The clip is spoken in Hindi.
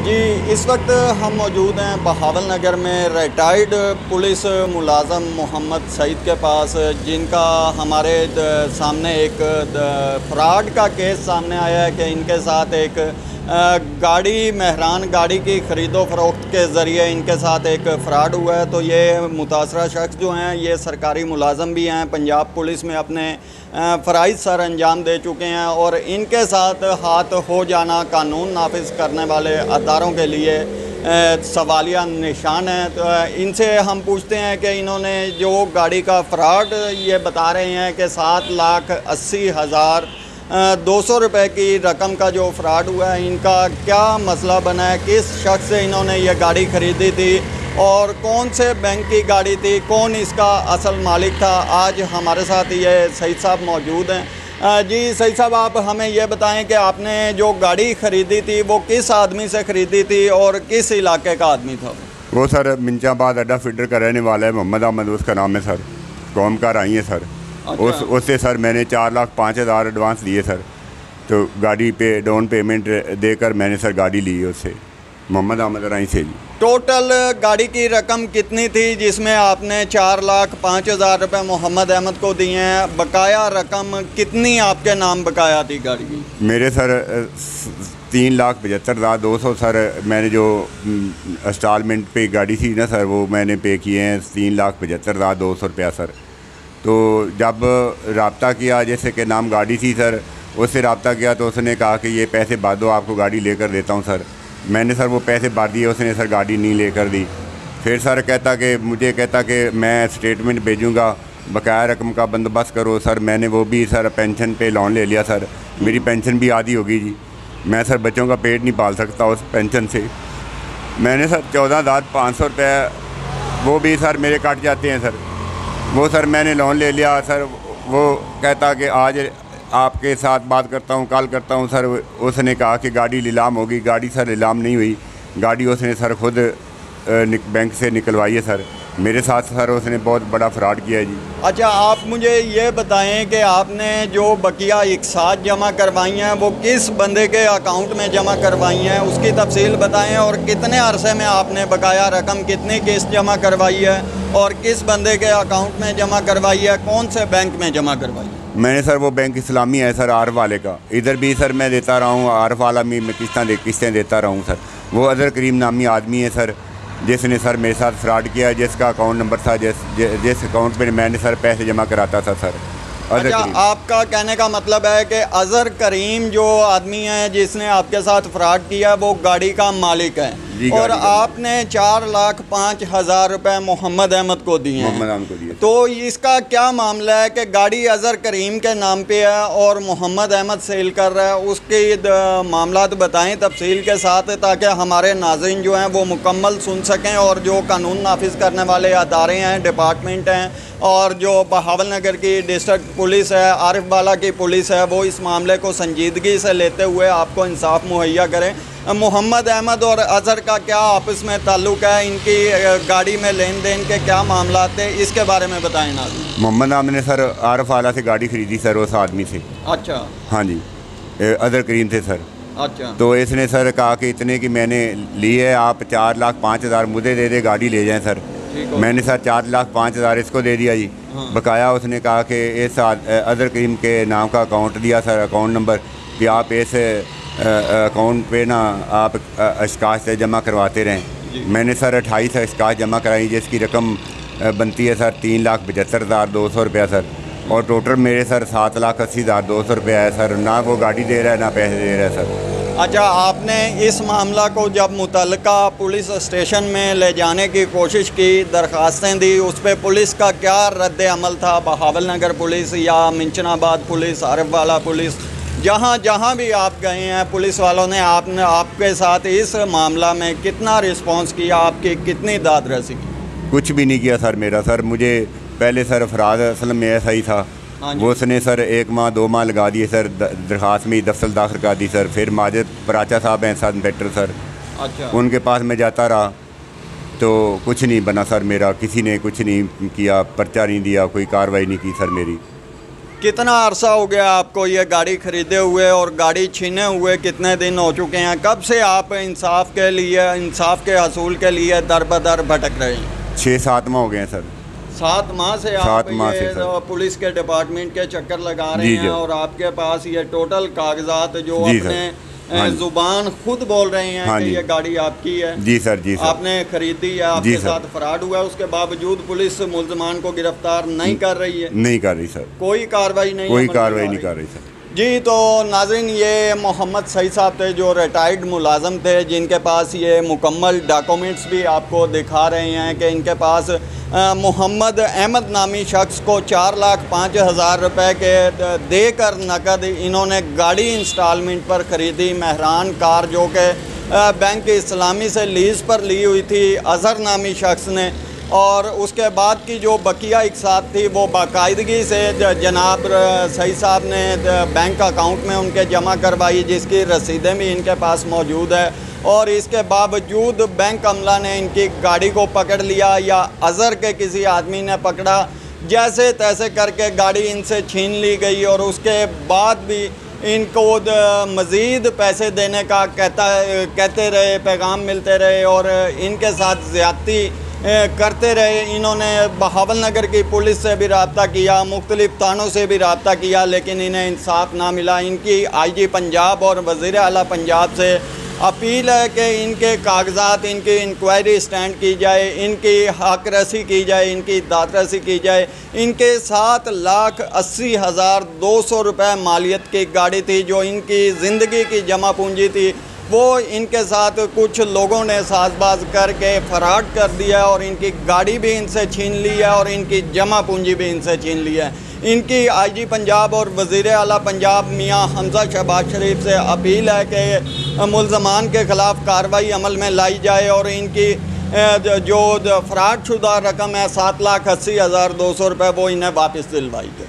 जी, इस वक्त हम मौजूद हैं बहावल नगर में रिटायर्ड पुलिस मुलाजम मोहम्मद सईद के पास, जिनका हमारे सामने एक फ्रॉड का केस सामने आया है कि इनके साथ एक गाड़ी महरान गाड़ी की ख़रीदो फ़रोख्त के ज़रिए इनके साथ एक फ़्रॉड हुआ है। तो ये मुतासरा शख्स जो हैं ये सरकारी मुलाजम भी हैं, पंजाब पुलिस में अपने फ़राइज़ सर अंजाम दे चुके हैं और इनके साथ हाथ हो जाना कानून नाफिज करने वाले अदारों के लिए सवालिया निशान है। तो इनसे हम पूछते हैं कि इन्होंने जो गाड़ी का फ्रॉड ये बता रहे हैं कि 7,80,200 रुपये की रकम का जो फ्रॉड हुआ है, इनका क्या मसला बना है, किस शख्स से इन्होंने ये गाड़ी ख़रीदी थी और कौन से बैंक की गाड़ी थी, कौन इसका असल मालिक था। आज हमारे साथ ये सईद साहब मौजूद हैं। जी सईद साहब, आप हमें ये बताएं कि आपने जो गाड़ी ख़रीदी थी वो किस आदमी से ख़रीदी थी और किस इलाके का आदमी था? वो सर मिंचाबाद अड्डा फीडर का रहने वाला है, मोहम्मद अहमद उसका नाम है सर। कौम का आई है सर। अच्छा। उससे सर मैंने 4,05,000 एडवांस लिए सर। तो गाड़ी पे डाउन पेमेंट देकर मैंने सर गाड़ी ली है उससे, मोहम्मद अहमद राई से जी। टोटल गाड़ी की रकम कितनी थी जिसमें आपने 4,05,000 रुपये मोहम्मद अहमद को दिए हैं? बकाया रकम कितनी आपके नाम बकाया थी गाड़ी की? मेरे सर 3,75,200 सर मैंने जो इंस्टॉलमेंट पे गाड़ी थी ना सर, वो मैंने पे किए हैं 3,75,200 रुपया सर। तो जब रब्ता किया, जैसे कि नाम गाड़ी थी सर, उससे रब्ता किया तो उसने कहा कि ये पैसे बाद दो, आपको गाड़ी लेकर देता हूँ सर। मैंने सर वो पैसे भर दिए, उसने सर गाड़ी नहीं लेकर दी। फिर सर कहता कि मैं स्टेटमेंट भेजूँगा, बकाया रकम का बंदोबस्त करो सर। मैंने वो भी सर पेंशन पे लोन ले लिया सर। मेरी पेंशन भी आधी होगी जी। मैं सर बच्चों का पेट नहीं पाल सकता उस पेंशन से। मैंने सर 14,500 रुपये वो भी सर मेरे कट जाते हैं सर। वो सर मैंने लोन ले लिया सर। वो कहता कि आज आपके साथ बात करता हूँ, कल करता हूँ सर। उसने कहा कि गाड़ी नीलाम होगी। गाड़ी सर नीलाम नहीं हुई। गाड़ी उसने सर खुद बैंक से निकलवाई है सर। मेरे साथ सर उसने बहुत बड़ा फ्रॉड किया है जी। अच्छा, आप मुझे ये बताएं कि आपने जो बकिया इकसात जमा करवाई हैं वो किस बंदे के अकाउंट में जमा करवाई हैं, उसकी तफसील बताएं। और कितने अरसे में आपने बकाया रकम कितनी किस्त जमा करवाई है और किस बंदे के अकाउंट में जमा करवाई है, कौन से बैंक में जमा करवाई है? मैंने सर वो बैंक इस्लामी है सर, आरफ वाले का। इधर भी सर मैं देता रहा हूँ, आरफ वाला में मैं किस्तें देता रहा हूँ सर। वो अजहर करीम नामी आदमी है सर, जिसने सर मेरे साथ फ्रॉड किया, जिसका अकाउंट नंबर था, जिस अकाउंट पे मैंने सर पैसे जमा कराता था सर। अच्छा, आपका कहने का मतलब है कि अजहर करीम जो आदमी है जिसने आपके साथ फ्रॉड किया वो गाड़ी का मालिक है और आपने 4,05,000 रुपये मोहम्मद अहमद को दिए हैं। तो इसका क्या मामला है कि गाड़ी अजहर करीम के नाम पे है और मोहम्मद अहमद सेल कर रहा है? उसके मामला बताएं तफसील के साथ, ताकि हमारे नाज़रीन जो हैं वो मुकम्मल सुन सकें और जो कानून नाफिज करने वाले अदारे हैं, डिपार्टमेंट हैं और जो बहावल नगर की डिस्ट्रिक्ट पुलिस है, आरिफ वाला की पुलिस है, वो इस मामले को संजीदगी से लेते हुए आपको इंसाफ मुहैया करें। मोहम्मद अहमद और अजहर का क्या आपस में ताल्लुक़ है? इनकी गाड़ी में लेन देन के क्या मामला थे, इसके बारे में बताएं ना। मोहम्मद अहमद ने सर आरिफ वाला से गाड़ी ख़रीदी सर उस आदमी से। अच्छा। हाँ जी, अजहर करीम थे सर। अच्छा। तो इसने सर कहा कि इतने की मैंने ली है, आप 4,05,000 मुझे दे दे, गाड़ी ले जाएँ सर। मैंने सर 4,05,000 इसको दे दिया जी। हाँ। बकाया उसने कहा कि इस अजहर करीम के नाम का अकाउंट दिया सर, अकाउंट नंबर, कि आप इस अकाउंट पे ना आप अशकाश से जमा करवाते रहें। मैंने सर 28 अशकाश जमा कराई, जिसकी रकम बनती है सर 3,75,200 रुपया सर। और टोटल मेरे सर 7,80,200 रुपया है सर। ना वो गाड़ी दे रहा है ना पैसे दे रहा है सर। अच्छा, आपने इस मामला को जब मुतल्लिका पुलिस स्टेशन में ले जाने की कोशिश की, दरख्वास्तें दी, उस पर पुलिस का क्या रद्द अमल था? बहावल नगर पुलिस या मिंचनाबाद पुलिस, आरिफ वाला पुलिस, जहाँ भी आप गए हैं, पुलिस वालों ने आपके साथ इस मामला में कितना रिस्पांस किया, आपकी कितनी दाद रसी की? कुछ भी नहीं किया सर मेरा। सर मुझे पहले सर फराज असल में ऐसा ही था, वो उसने सर 1 माह 2 माह लगा दिए सर, दरख्वास्त में दफ्तर दाखिल कर दी सर। फिर माजिद पराचा साहब हैं साथ इंस्पेक्टर सर। अच्छा। उनके पास मैं जाता रहा तो कुछ नहीं बना सर मेरा, किसी ने कुछ नहीं किया, पर्चा नहीं दिया, कोई कार्रवाई नहीं की सर मेरी। कितना अरसा हो गया आपको ये गाड़ी खरीदे हुए और गाड़ी छीने हुए कितने दिन हो चुके हैं? कब से आप इंसाफ के हसूल के लिए दर बदर भटक रहे हैं? 6-7 माह हो गए हैं सर। 7 माह से आप ये पुलिस के डिपार्टमेंट के चक्कर लगा रहे हैं और आपके पास ये टोटल कागजात जो अपने जुबान खुद बोल रहे हैं कि ये गाड़ी आपकी है। जी सर, जी सर। आपने खरीदी है, आपके साथ फ्रॉड हुआ है, उसके बावजूद पुलिस मुल्ज़मान को गिरफ्तार नहीं कर रही है? नहीं कर रही सर, कोई कार्रवाई नहीं नहीं कर रही सर। जी, तो नाज़रीन, ये मोहम्मद सईद साहब थे जो रिटायर्ड मुलाजम थे, जिनके पास ये मुकम्मल डॉक्यूमेंट्स भी आपको दिखा रहे हैं कि इनके पास मोहम्मद अहमद नामी शख्स को 4,05,000 रुपये के देकर नकद इन्होंने गाड़ी इंस्टॉलमेंट पर ख़रीदी। महरान कार जो कि बैंक इस्लामी से लीज़ पर ली हुई थी अज़हर नामी शख्स ने, और उसके बाद की जो बकिया इकसात थी वो बाकायदगी से जनाब सईद साहब ने बैंक अकाउंट में उनके जमा करवाई, जिसकी रसीदें भी इनके पास मौजूद है। और इसके बावजूद बैंक अमला ने इनकी गाड़ी को पकड़ लिया या अज़हर के किसी आदमी ने पकड़ा, जैसे तैसे करके गाड़ी इनसे छीन ली गई और उसके बाद भी इनको मज़ीद पैसे देने का कहते रहे, पैगाम मिलते रहे और इनके साथ ज़्यादती करते रहे। इन्होंने बहावल नगर की पुलिस से भी रब्ता किया, मुख्तलिफ़ थानों से भी रब्ता किया, लेकिन इन्हें इंसाफ ना मिला। इनकी IG पंजाब और वज़ीर आला पंजाब से अपील है कि इनके कागजात, इनकी इंक्वायरी स्टैंड की जाए, इनकी हक रसी की जाए, इनकी दाद रसी की जाए। इनके 7,80,200 रुपये मालियत की गाड़ी थी जो इनकी ज़िंदगी की जमा पूंजी थी, वो इनके साथ कुछ लोगों ने साजबाज करके फराड कर दिया और इनकी गाड़ी भी इनसे छीन ली है और इनकी जमा पूंजी भी इनसे छीन ली है। इनकी IG पंजाब और वज़ीर आला पंजाब मियाँ हमज़ा शहबाज शरीफ से अपील है कि मुल्ज़मान के ख़िलाफ़ कार्रवाई अमल में लाई जाए और इनकी जो फ्रॉड शुदा रकम है 7,80,200 रुपये वो इन्हें वापस दिलवाई जाए।